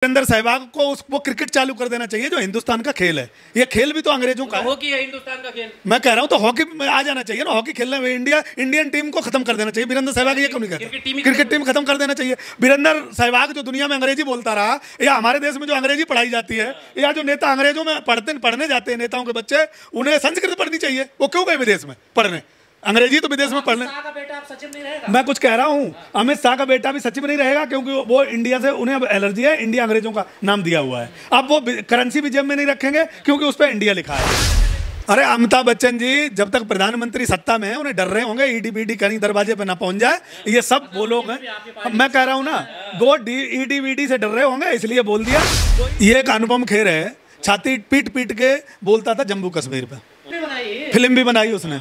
वीरेंद्र सहवाग को वो क्रिकेट चालू कर देना चाहिए जो हिंदुस्तान का खेल है। ये खेल भी तो अंग्रेजों का है। हॉकी है हिंदुस्तान का खेल। मैं कह रहा हूँ तो हॉकी में आ जाना चाहिए ना, हॉकी खेलने में इंडियन टीम को खत्म कर देना चाहिए। वीरेंद्र सहवाग ये क्यों नहीं कहता? क्रिकेट टीम खत्म कर देना चाहिए। वीरेंद्र सहवाग जो दुनिया में अंग्रेजी बोलता रहा, या हमारे देश में जो अंग्रेजी पढ़ाई जाती है, या जो नेता अंग्रेजों में पढ़ने जाते हैं, नेताओं के बच्चे, उन्हें संस्कृत पढ़नी चाहिए। वो क्यों गए विदेश में पढ़ने? अंग्रेजी तो विदेश में पढ़ने। मैं कुछ कह रहा हूँ, अमित शाह का बेटा भी सचिव नहीं रहेगा क्योंकि वो इंडिया से, उन्हें अब एलर्जी है, इंडिया अंग्रेजों का नाम दिया हुआ है। अब वो करेंसी भी जेब में नहीं रखेंगे क्योंकि उस पर इंडिया लिखा है। अरे अमिताभ बच्चन जी जब तक प्रधानमंत्री सत्ता में है उन्हें डर रहे होंगे ईडी बीडी कहीं दरवाजे पे ना पहुंच जाए। ये सब वो लोग हैं। मैं कह रहा हूँ ना, वो ईडी बीडी से डर रहे होंगे इसलिए बोल दिया। ये एक अनुपम खेर है, छाती पीट पीट के बोलता था जम्मू कश्मीर पे। फिल्म भी बनाई उसने।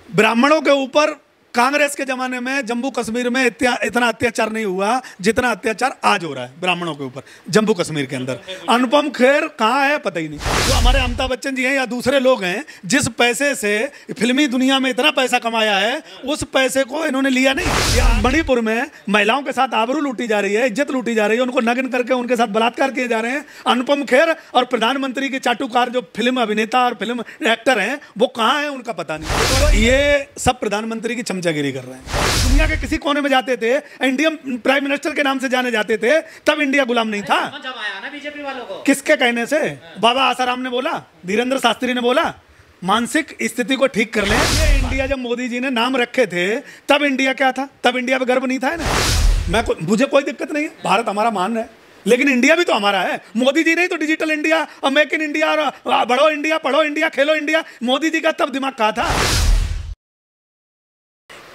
ब्राह्मणों के ऊपर कांग्रेस के जमाने में जम्मू कश्मीर में इतना अत्याचार नहीं हुआ जितना अत्याचार आज हो रहा है ब्राह्मणों के ऊपर जम्मू कश्मीर के अंदर। अनुपम खेर कहाँ है पता ही नहीं। जो हमारे अमिताभ बच्चन जी हैं या दूसरे लोग हैं, जिस पैसे से फिल्मी दुनिया में इतना पैसा कमाया है, उस पैसे को इन्होंने लिया नहीं। मणिपुर में महिलाओं के साथ आबरू लूटी जा रही है, इज्जत लूटी जा रही है, उनको नग्न करके उनके साथ बलात्कार किए जा रहे हैं। अनुपम खेर और प्रधानमंत्री के चाटुकार जो फिल्म अभिनेता और फिल्म एक्टर हैं, वो कहाँ है उनका पता नहीं। ये सब प्रधानमंत्री की चमचागिरी कर रहे हैं। दुनिया के किसी कोने में जाते थे, इंडियन प्राइम मिनिस्टर के नाम से जाने जाते थे, तब इंडिया गुलाम नहीं था। जब आया ना बीजेपी वालों को, किसके कहने से? बाबा आसाराम ने बोला, धीरेन्द्र शास्त्री ने बोला, मानसिक स्थिति को ठीक कर लें। ये इंडिया जब मोदी जी ने नाम रखे थे तब इंडिया क्या था? तब इंडिया पे गर्व नहीं था ना। मुझे कोई दिक्कत नहीं है, भारत हमारा मान है, लेकिन इंडिया भी तो हमारा है। मोदी जी नहीं तो डिजिटल इंडिया और मेक इन इंडिया और बढ़ो इंडिया, पढ़ो इंडिया, खेलो इंडिया, मोदी जी का तब दिमाग कहाँ था?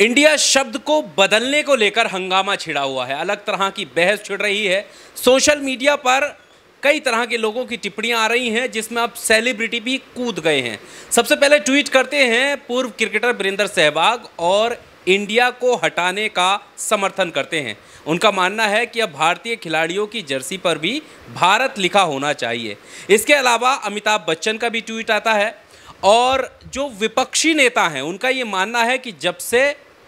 इंडिया शब्द को बदलने को लेकर हंगामा छिड़ा हुआ है, अलग तरह की बहस छिड़ रही है। सोशल मीडिया पर कई तरह के लोगों की टिप्पणियां आ रही हैं जिसमें अब सेलिब्रिटी भी कूद गए हैं। सबसे पहले ट्वीट करते हैं पूर्व क्रिकेटर वीरेंद्र सहवाग और इंडिया को हटाने का समर्थन करते हैं। उनका मानना है कि अब भारतीय खिलाड़ियों की जर्सी पर भी भारत लिखा होना चाहिए। इसके अलावा अमिताभ बच्चन का भी ट्वीट आता है और जो विपक्षी नेता हैं उनका ये मानना है कि जब से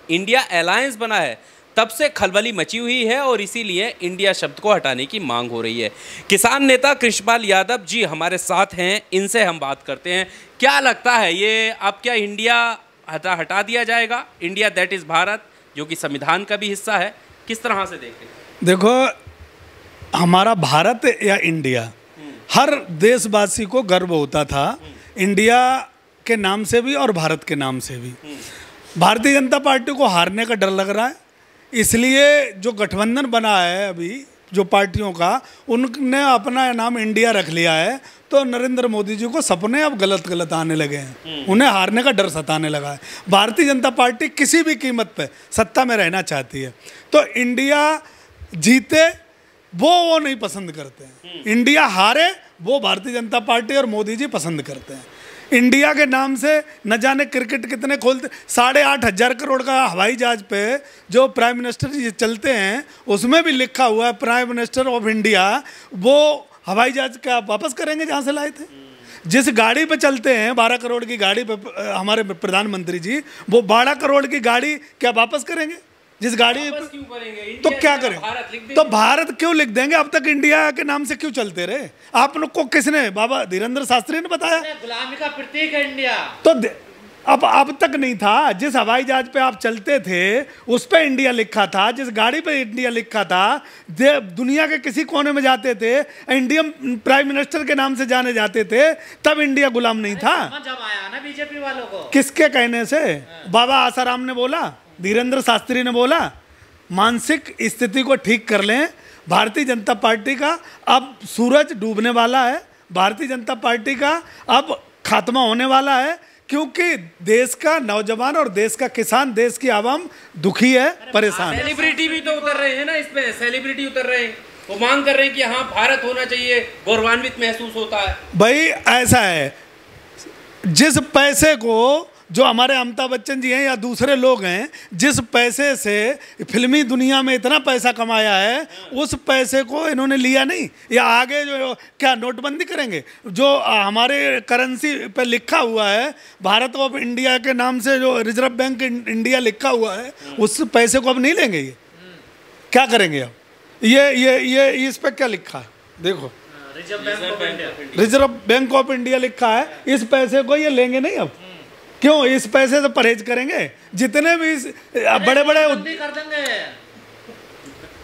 इंडिया अलायंस बना है तब से खलबली मची हुई है और इसीलिए इंडिया शब्द को हटाने की मांग हो रही है। किसान नेता कृष्णपाल यादव जी हमारे साथ हैं, इनसे हम बात करते हैं। क्या लगता है, ये अब क्या इंडिया हटा दिया जाएगा? इंडिया दैट इज़ भारत, जो कि संविधान का भी हिस्सा है, किस तरह से देखते हैं? देखो, हमारा भारत या इंडिया, हर देशवासी को गर्व होता था इंडिया के नाम से भी और भारत के नाम से भी। भारतीय जनता पार्टी को हारने का डर लग रहा है, इसलिए जो गठबंधन बना है अभी जो पार्टियों का, उनने अपना नाम इंडिया रख लिया है। तो नरेंद्र मोदी जी को सपने अब गलत गलत आने लगे हैं, उन्हें हारने का डर सताने लगा है। भारतीय जनता पार्टी किसी भी कीमत पे सत्ता में रहना चाहती है, तो इंडिया जीते वो नहीं पसंद करते हैं, इंडिया हारे वो भारतीय जनता पार्टी और मोदी जी पसंद करते हैं। इंडिया के नाम से न जाने क्रिकेट कितने खोलते, 8,500 करोड़ का हवाई जहाज पे जो प्राइम मिनिस्टर जी चलते हैं उसमें भी लिखा हुआ है प्राइम मिनिस्टर ऑफ इंडिया। वो हवाई जहाज क्या वापस करेंगे जहाँ से लाए थे? जिस गाड़ी पे चलते हैं 12 करोड़ की गाड़ी पे हमारे प्रधानमंत्री जी, वो 12 करोड़ की गाड़ी क्या वापस करेंगे? जिस गाड़ी क्यों करेंगे? तो क्या करें? तो भारत क्यों लिख देंगे? अब तक इंडिया के नाम से क्यों चलते रहे? आप लोग को किसने? बाबा धीरेन्द्र शास्त्री ने बताया गुलामी का प्रतीक है इंडिया। तो अब तक नहीं था। जिस हवाई जहाज पे आप चलते थे उस पे इंडिया लिखा था, जिस गाड़ी पे इंडिया लिखा था, दुनिया के किसी कोने में जाते थे, इंडियन प्राइम मिनिस्टर के नाम से जाने जाते थे, तब इंडिया गुलाम नहीं था। जब आया ना बीजेपी वालों को, किसके कहने से? बाबा आसाराम ने बोला, धीरेन्द्र शास्त्री ने बोला, मानसिक स्थिति को ठीक कर लें। भारतीय जनता पार्टी का अब सूरज डूबने वाला है, भारतीय जनता पार्टी का अब खात्मा होने वाला है, क्योंकि देश का नौजवान और देश का किसान, देश की आवाम दुखी है, परेशान है। सेलिब्रिटी भी तो उतर रहे हैं ना इस पे, सेलिब्रिटी उतर रहे हैं, वो मांग कर रहे हैं कि हाँ भारत होना चाहिए, गौरवान्वित महसूस होता है। भाई ऐसा है, जिस पैसे को जो हमारे अमिताभ बच्चन जी हैं या दूसरे लोग हैं, जिस पैसे से फिल्मी दुनिया में इतना पैसा कमाया है, उस पैसे को इन्होंने लिया नहीं। या आगे जो क्या नोटबंदी करेंगे? जो हमारे करेंसी पे लिखा हुआ है भारत ऑफ इंडिया के नाम से, जो रिजर्व बैंक इंडिया लिखा हुआ है, उस पैसे को अब नहीं लेंगे। ये क्या करेंगे अब? ये इस पर क्या लिखा है? देखो reserve bank of India reserve bank of India लिखा है। इस पैसे को ये लेंगे नहीं अब, क्यों? इस पैसे से परहेज करेंगे। जितने भी बड़े बड़े बंदी कर देंगे।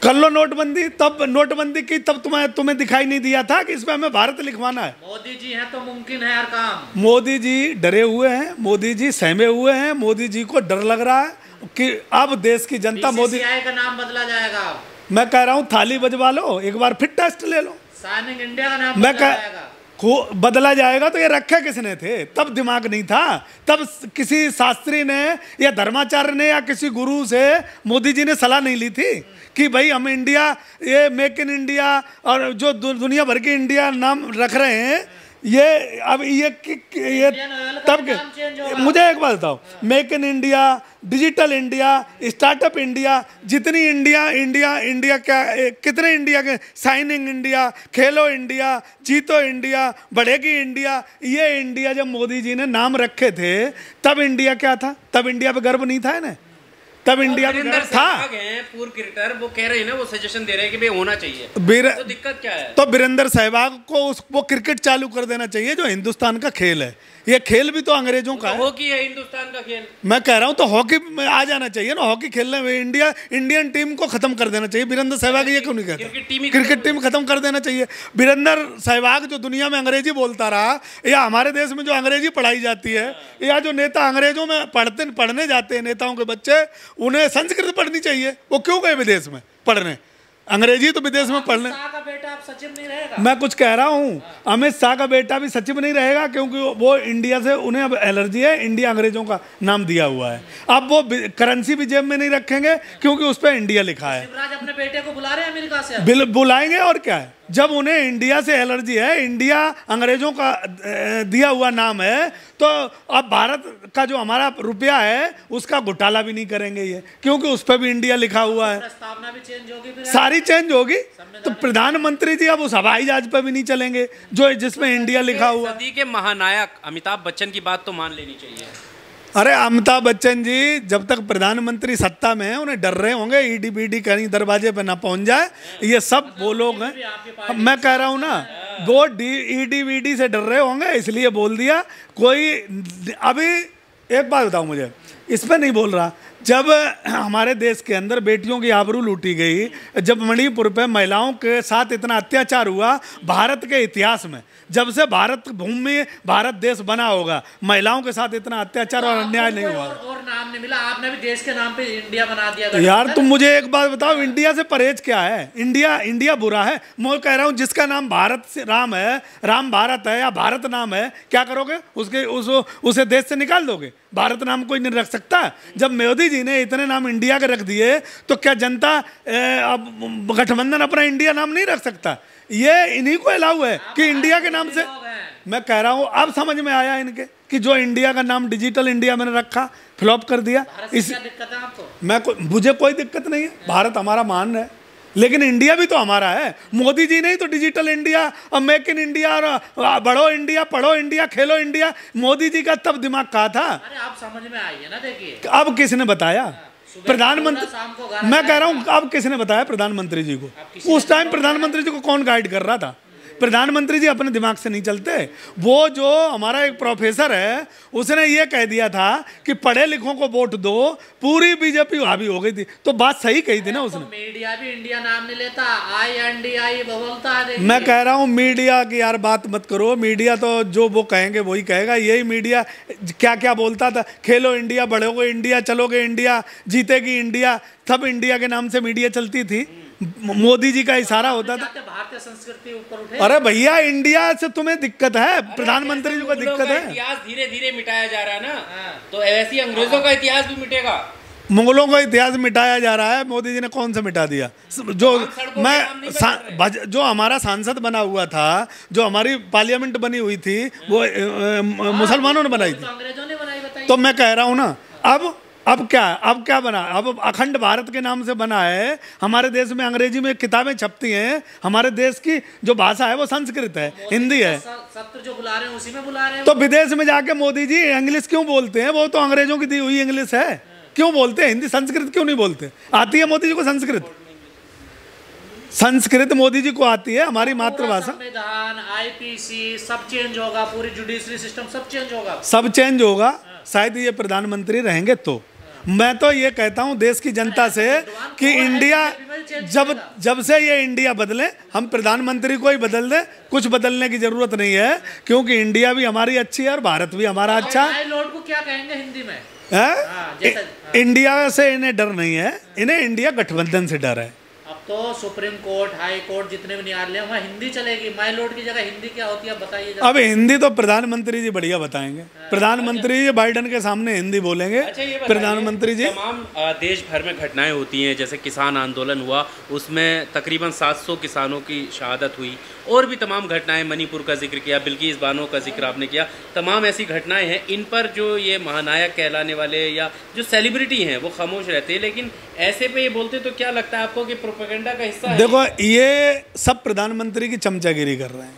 कर लो नोटबंदी, तब नोटबंदी की तब तुम्हें दिखाई नहीं दिया था कि इसमें हमें भारत लिखवाना है। मोदी जी हैं तो मुमकिन है हर काम। मोदी जी डरे हुए हैं, मोदी जी सहमे हुए हैं, मोदी जी को डर लग रहा है कि अब देश की जनता मोदी BCCI का नाम बदला जाएगा। मैं कह रहा हूँ थाली बजवा लो, एक बार फिर टेस्ट ले लो। साइनिंग इंडिया का नाम मैं बदला कह जाएगा। बदला जाएगा तो ये रखे किसने थे? तब दिमाग नहीं था, तब किसी शास्त्री ने या धर्माचार्य ने या किसी गुरु से मोदी जी ने सलाह नहीं ली थी कि भाई हम इंडिया, ये मेक इन इंडिया और जो दुनिया भर की इंडिया नाम रख रहे हैं, ये अब ये तब के मुझे एक बात बताओ, make in India, digital India, startup India, जितनी इंडिया क्या कितने इंडिया के, साइनिंग इंडिया, खेलो इंडिया, जीतो इंडिया, बढ़ेगी इंडिया, ये इंडिया जब मोदी जी ने नाम रखे थे तब इंडिया क्या था? तब इंडिया पे गर्व नहीं था इन्हें, तब इंडिया में था। पूर्व क्रिकेटर वो कह रहे हैं ना, वो सजेशन दे रहे हैं कि भाई होना चाहिए, तो दिक्कत क्या है? तो वीरेंद्र सहवाग को वो क्रिकेट चालू कर देना चाहिए जो हिंदुस्तान का खेल है। ये खेल भी तो अंग्रेजों का है। हॉकी है हिंदुस्तान का खेल। मैं कह रहा हूँ तो हॉकी में आ जाना चाहिए ना, हॉकी खेलने में इंडियन टीम को खत्म कर देना चाहिए। वीरेंद्र सहवाग ये क्यों नहीं कहते? क्रिकेट टीम खत्म कर देना चाहिए। वीरेंद्र सहवाग जो दुनिया में अंग्रेजी बोलता रहा, या हमारे देश में जो अंग्रेजी पढ़ाई जाती है, या जो नेता अंग्रेजों में पढ़ने जाते हैं, नेताओं के बच्चे, उन्हें संस्कृत पढ़नी चाहिए। वो क्यों गए विदेश में पढ़ने? अंग्रेजी तो विदेश में पढ़ने। शाह का बेटा अब सचिव नहीं रहेगा। मैं कुछ कह रहा हूँ, अमित शाह का बेटा भी सचिव नहीं रहेगा, क्योंकि वो इंडिया से उन्हें अब एलर्जी है। इंडिया अंग्रेजों का नाम दिया हुआ है। अब वो करेंसी भी जेब में नहीं रखेंगे क्योंकि उस पर इंडिया लिखा है। शिवराज अपने बेटे को बुला रहे हैं अमेरिका से। बुलाएंगे और क्या है, जब उन्हें इंडिया से एलर्जी है, इंडिया अंग्रेजों का दिया हुआ नाम है, तो अब भारत का जो हमारा रुपया है उसका घोटाला भी नहीं करेंगे ये, क्योंकि उस पर भी इंडिया लिखा हुआ है। प्रस्तावना भी चेंज होगी, फिर सारी चेंज होगी। तो प्रधानमंत्री जी अब उस हवाई जहाज पर भी नहीं चलेंगे जो जिसमें इंडिया लिखा हुआ। सदी के महानायक अमिताभ बच्चन की बात तो मान लेनी चाहिए। अरे अमिताभ बच्चन जी जब तक प्रधानमंत्री सत्ता में है, उन्हें डर रहे होंगे ईडी बीडी कहीं दरवाजे पे ना पहुंच जाए। ये सब वो लोग हैं, मैं कह रहा हूँ ना, वो ईडी बीडी से डर रहे होंगे, इसलिए बोल दिया। कोई अभी एक बात बताओ मुझे, इस पर नहीं बोल रहा, जब हमारे देश के अंदर बेटियों की आबरू लूटी गई, जब मणिपुर पे महिलाओं के साथ इतना अत्याचार हुआ, भारत के इतिहास में जब से भारत भूमि भारत देश बना होगा, महिलाओं के साथ इतना अत्याचार और अन्याय नहीं हुआ। और नाम नहीं मिला, आपने भी देश के नाम पे इंडिया बना दिया। यार तुम मुझे एक बात बताओ, इंडिया से परहेज क्या है? इंडिया बुरा है? मैं कह रहा हूँ जिसका नाम भारत से राम है, राम भारत है या भारत नाम है, क्या करोगे? उसे देश से निकाल दोगे? भारत नाम कोई नहीं रख सकता। जब मोदी जी ने इतने नाम इंडिया के रख दिए, तो क्या जनता अब गठबंधन अपना इंडिया नाम नहीं रख सकता? ये इन्हीं को अलाउ है कि इंडिया के नाम से। मैं कह रहा हूँ अब समझ में आया इनके कि जो इंडिया का नाम डिजिटल इंडिया मैंने रखा, फ्लॉप कर दिया। इस दिक्कत है आपको? मुझे कोई दिक्कत नहीं है, भारत हमारा मान है, लेकिन इंडिया भी तो हमारा है। मोदी जी ने तो डिजिटल इंडिया और मेक इन इंडिया और बढ़ो इंडिया, पढ़ो इंडिया, खेलो इंडिया, मोदी जी का तब दिमाग कहा था। अरे आप समझ में आई है ना, देखिए अब किसने बताया? प्रधानमंत्री, मैं कह रहा हूँ अब किसने बताया प्रधानमंत्री जी को? उस टाइम प्रधानमंत्री जी को कौन गाइड कर रहा था? प्रधानमंत्री जी अपने दिमाग से नहीं चलते। वो जो हमारा एक प्रोफेसर है, उसने ये कह दिया था कि पढ़े लिखों को वोट दो, पूरी बीजेपी हावी हो गई थी। तो बात सही कही थी ना उसने। मीडिया भी इंडिया नाम नहीं लेता, INDI बोलता है। मैं कह रहा हूँ मीडिया की यार बात मत करो। मीडिया तो जो वो कहेंगे वही कहेगा। यही मीडिया क्या क्या बोलता था, खेलो इंडिया, बढ़ोगे इंडिया, चलोगे इंडिया, जीतेगी इंडिया, सब इंडिया के नाम से मीडिया चलती थी। मोदी जी का इशारा होता था। भारतीय संस्कृति ऊपर उठे। अरे भैया इंडिया से तुम्हें दिक्कत है, प्रधानमंत्री जी को दिक्कत है। इतिहास धीरे धीरे मिटाया जा रहा है ना, तो ऐसे ही अंग्रेजों का इतिहास भी मिटेगा। मुगलों का इतिहास मिटाया जा रहा है। मोदी जी ने कौन सा मिटा दिया? जो हमारा सांसद बना हुआ था, जो हमारी पार्लियामेंट बनी हुई थी, वो मुसलमानों ने बनाई थी। अंग्रेजों ने बनाई, बताइए। तो मैं कह रहा हूँ ना, अब क्या बना? अब अखंड भारत के नाम से बना है। हमारे देश में अंग्रेजी में किताबें छपती हैं। हमारे देश की जो भाषा है वो संस्कृत है, हिंदी है। सत्र जो बुला रहे हैं उसी में बुला रहे हैं। तो विदेश में जाके मोदी जी इंग्लिश क्यों बोलते हैं? वो तो अंग्रेजों की दी हुई इंग्लिश है। क्यों बोलते हैं हिंदी? संस्कृत क्यों नहीं बोलते? आती है मोदी जी को संस्कृत? संस्कृत मोदी जी को आती है, हमारी मातृभाषा। संविधान, आईपीसी सब चेंज होगा, पूरी जुडिशरी सिस्टम सब चेंज होगा, सब चेंज होगा, शायद ये प्रधानमंत्री रहेंगे तो। मैं तो ये कहता हूँ देश की जनता से कि इंडिया जब से ये इंडिया बदले, हम प्रधानमंत्री को ही बदल दें, कुछ बदलने की जरूरत नहीं है, क्योंकि इंडिया भी हमारी अच्छी है और भारत भी हमारा अच्छा है। लॉर्ड को क्या कहेंगे हिंदी में? इंडिया से इन्हें डर नहीं है, इन्हें इंडिया गठबंधन से डर है। अब तो सुप्रीम कोर्ट, हाई कोर्ट, जितने भी न्यायालय वहाँ हिंदी चलेगी। माय लॉर्ड की जगह हिंदी क्या होती है बताइए। अब हिंदी तो प्रधानमंत्री जी बढ़िया बताएंगे। प्रधानमंत्री जी बाइडन के सामने हिंदी बोलेंगे। प्रधानमंत्री जी, तमाम देश भर में घटनाएं होती हैं, जैसे किसान आंदोलन हुआ, उसमें तकरीबन 700 किसानों की शहादत हुई, और भी तमाम घटनाएं, मणिपुर का जिक्र किया, बिल्किस बानो का जिक्र आपने किया, तमाम ऐसी घटनाएं हैं। इन पर जो ये महानायक कहलाने वाले या जो सेलिब्रिटी हैं वो खामोश रहते हैं, लेकिन ऐसे पे ये बोलते तो क्या लगता है आपको कि प्रोपेगेंडा का हिस्सा है? देखो, ये सब प्रधानमंत्री की चमचागिरी कर रहे हैं।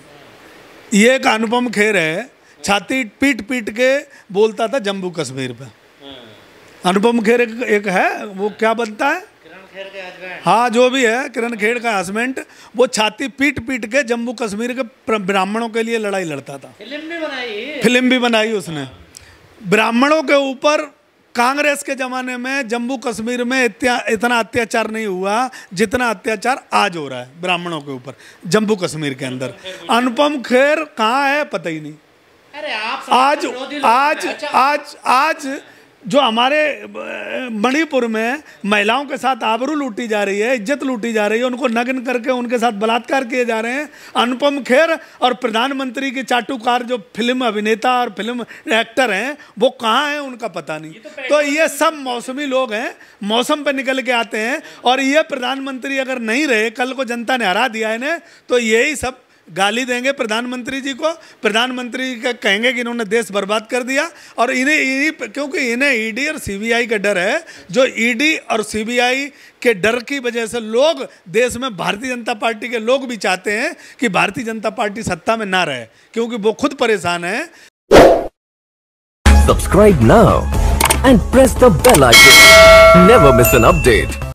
ये एक अनुपम खेर है, छाती पीट पीट के बोलता था जम्मू कश्मीर पे। अनुपम खेर एक है, वो क्या बनता है, हाँ जो भी है, किरण खेर का हस्बैंड, वो छाती पीट पीट के जम्मू कश्मीर के ब्राह्मणों के लिए लड़ाई लड़ता था। फिल्म भी बनाई उसने ब्राह्मणों के ऊपर। कांग्रेस के ज़माने में जम्मू कश्मीर में इतना अत्याचार नहीं हुआ जितना अत्याचार आज हो रहा है ब्राह्मणों के ऊपर जम्मू कश्मीर के अंदर। अनुपम खेर कहाँ है पता ही नहीं। अरे आप आज जो हमारे मणिपुर में महिलाओं के साथ आबरू लूटी जा रही है, इज्जत लूटी जा रही है, उनको नग्न करके उनके साथ बलात्कार किए जा रहे हैं। अनुपम खेर और प्रधानमंत्री के चाटुकार जो फिल्म अभिनेता और फिल्म एक्टर हैं वो कहाँ हैं उनका पता नहीं। तो ये सब मौसमी लोग हैं, मौसम पे निकल के आते हैं। और ये प्रधानमंत्री अगर नहीं रहे, कल को जनता ने हरा दिया इन्हें, तो यही सब गाली देंगे प्रधानमंत्री जी को। प्रधानमंत्री का कहेंगे कि इन्होंने देश बर्बाद कर दिया। और क्योंकि इन्हें ईडी और सीबीआई का डर है। जो ईडी और सीबीआई के डर की वजह से लोग देश में, भारतीय जनता पार्टी के लोग भी चाहते हैं कि भारतीय जनता पार्टी सत्ता में ना रहे, क्योंकि वो खुद परेशान है। Subscribe now and press the bell icon, never miss an update.